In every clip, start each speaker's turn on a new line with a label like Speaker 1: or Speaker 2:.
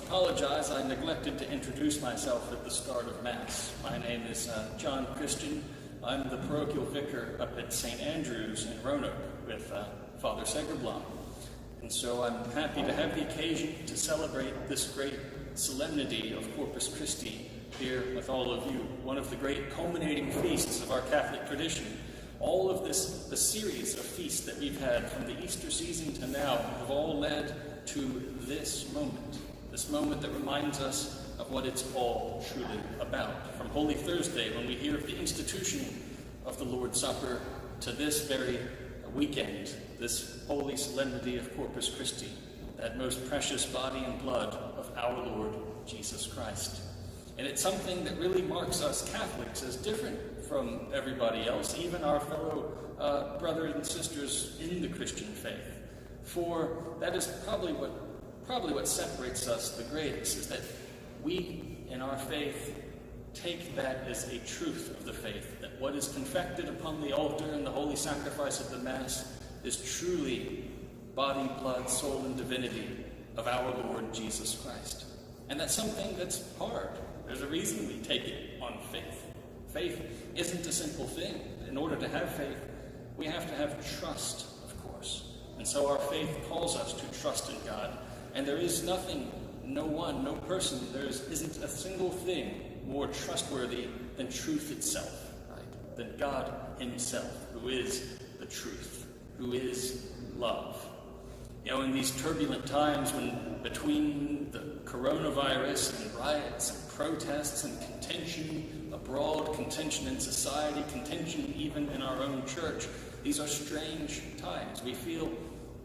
Speaker 1: apologize, I neglected to introduce myself at the start of Mass. My name is John Christian. I'm the parochial vicar up at St. Andrew's in Roanoke with Father Segerblom. And so I'm happy to have the occasion to celebrate this great solemnity of Corpus Christi here with all of you, one of the great culminating feasts of our Catholic tradition. All of the series of feasts that we've had from the Easter season to now have all led to this moment that reminds us of what it's all truly about. From Holy Thursday, when we hear of the institution of the Lord's Supper, to this very weekend, this holy solemnity of Corpus Christi, that most precious body and blood of our Lord Jesus Christ. And it's something that really marks us Catholics as different from everybody else, even our fellow brothers and sisters in the Christian faith. For that is probably what separates us the greatest, is that we, in our faith, take that as a truth of the faith, that what is confected upon the altar in the holy sacrifice of the Mass is truly body, blood, soul, and divinity of our Lord Jesus Christ. And that's something that's hard. There's a reason we take it on faith. Faith isn't a simple thing. In order to have faith, we have to have trust, of course. And so our faith calls us to trust in God. And there is nothing, no person, isn't a single thing more trustworthy than truth itself, right? Than God himself, who is the truth, who is love. You know, in these turbulent times when between the coronavirus and riots and protests and contention abroad, contention in society, contention even in our own church, these are strange times. We feel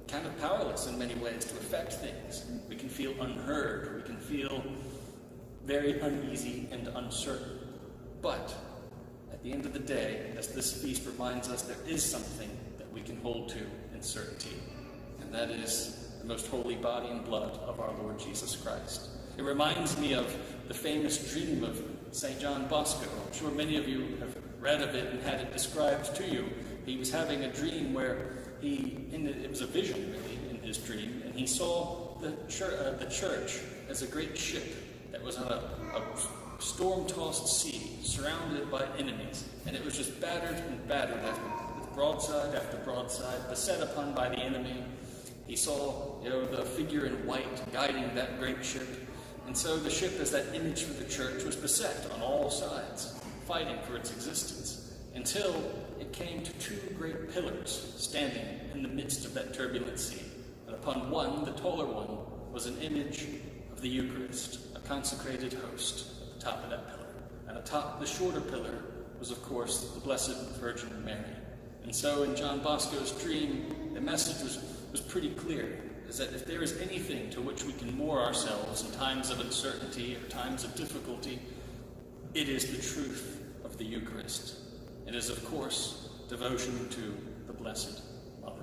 Speaker 1: kind of powerless in many ways to affect things. We can feel unheard. We can feel very uneasy and uncertain. But at the end of the day, as this feast reminds us, there is something that we can hold to in certainty, and that is the most holy body and blood of our Lord Jesus Christ. It reminds me of the famous dream of St. John Bosco. I'm sure many of you have read of it and had it described to you. He was having a dream where it was a vision, really, in his dream, and he saw the church as a great ship that was on a storm-tossed sea, surrounded by enemies, and it was just battered and battered, with broadside after broadside, beset upon by the enemy. He saw, the figure in white guiding that great ship, and so the ship, as that image for the church, was beset on all sides, fighting for its existence, until it came to two great pillars standing in the midst of that turbulent sea. And upon one, the taller one, was an image of the Eucharist, a consecrated host at the top of that pillar. And atop the shorter pillar was, of course, the Blessed Virgin Mary. And so in John Bosco's dream, the message was pretty clear, is that if there is anything to which we can moor ourselves in times of uncertainty or times of difficulty, it is the truth of the Eucharist. It is, of course, devotion to the Blessed Mother.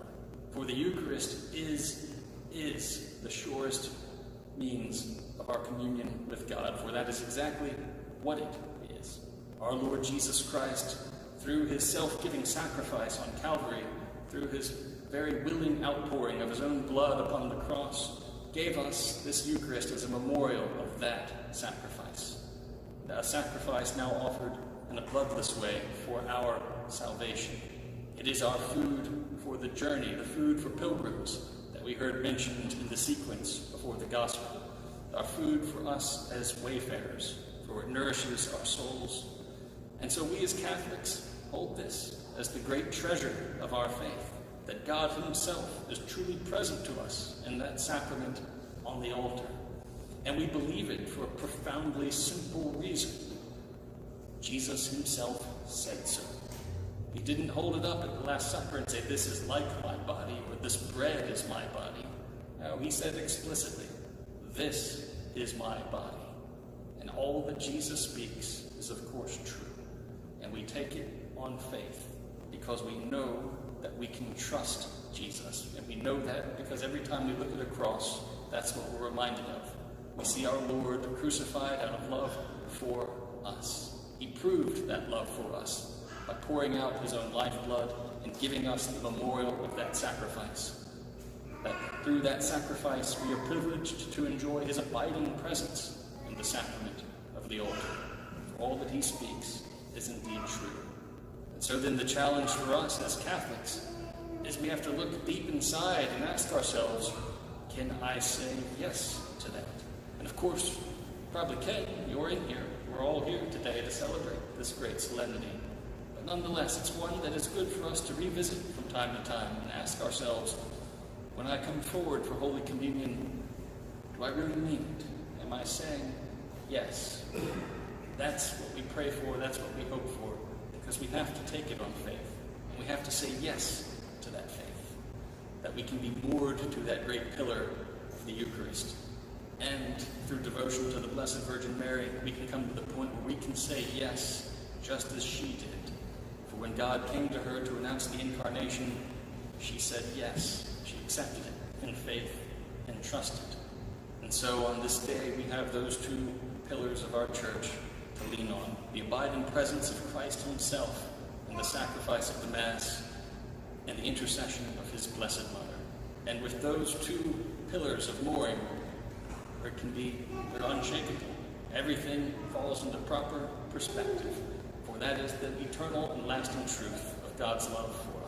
Speaker 1: For the Eucharist is the surest means of our communion with God, for that is exactly what it is. Our Lord Jesus Christ, through his self-giving sacrifice on Calvary, through his very willing outpouring of his own blood upon the cross, gave us this Eucharist as a memorial of that sacrifice. A sacrifice now offered in a bloodless way for our salvation. It is our food for the journey, the food for pilgrims that we heard mentioned in the sequence before the Gospel. Our food for us as wayfarers, for it nourishes our souls. And so we as Catholics hold this as the great treasure of our faith, that God himself is truly present to us in that sacrament on the altar. And we believe it for a profoundly simple reason. Jesus himself said so. He didn't hold it up at the Last Supper and say, "This is like my body," or "This bread is my body." No, he said explicitly, "This is my body." And all that Jesus speaks is, of course, true. And we take it on faith because we know that we can trust Jesus. And we know that because every time we look at a cross, that's what we're reminded of. We see our Lord crucified out of love for us. He proved that love for us by pouring out his own lifeblood and giving us the memorial of that sacrifice. that through that sacrifice we are privileged to enjoy his abiding presence in the sacrament of the altar. For all that he speaks is indeed true. And so then the challenge for us as Catholics is we have to look deep inside and ask ourselves, can I say yes to that? And of course, probably can. You're in here. We're all here today to celebrate this great solemnity. But nonetheless, it's one that is good for us to revisit from time to time and ask ourselves, when I come forward for Holy Communion, do I really mean it? Am I saying yes? That's what we pray for, that's what we hope for, because we have to take it on faith. And we have to say yes to that faith, that we can be moored to that great pillar of the Eucharist. And through devotion to the Blessed Virgin Mary, we can come to the point where we can say yes, just as she did. For when God came to her to announce the Incarnation, she said yes. She accepted it in faith and trusted. And so on this day, we have those two pillars of our church to lean on. The abiding presence of Christ himself in the sacrifice of the Mass and the intercession of his Blessed Mother. And with those two pillars of mooring, they're unshakable. Everything falls into proper perspective, for that is the eternal and lasting truth of God's love for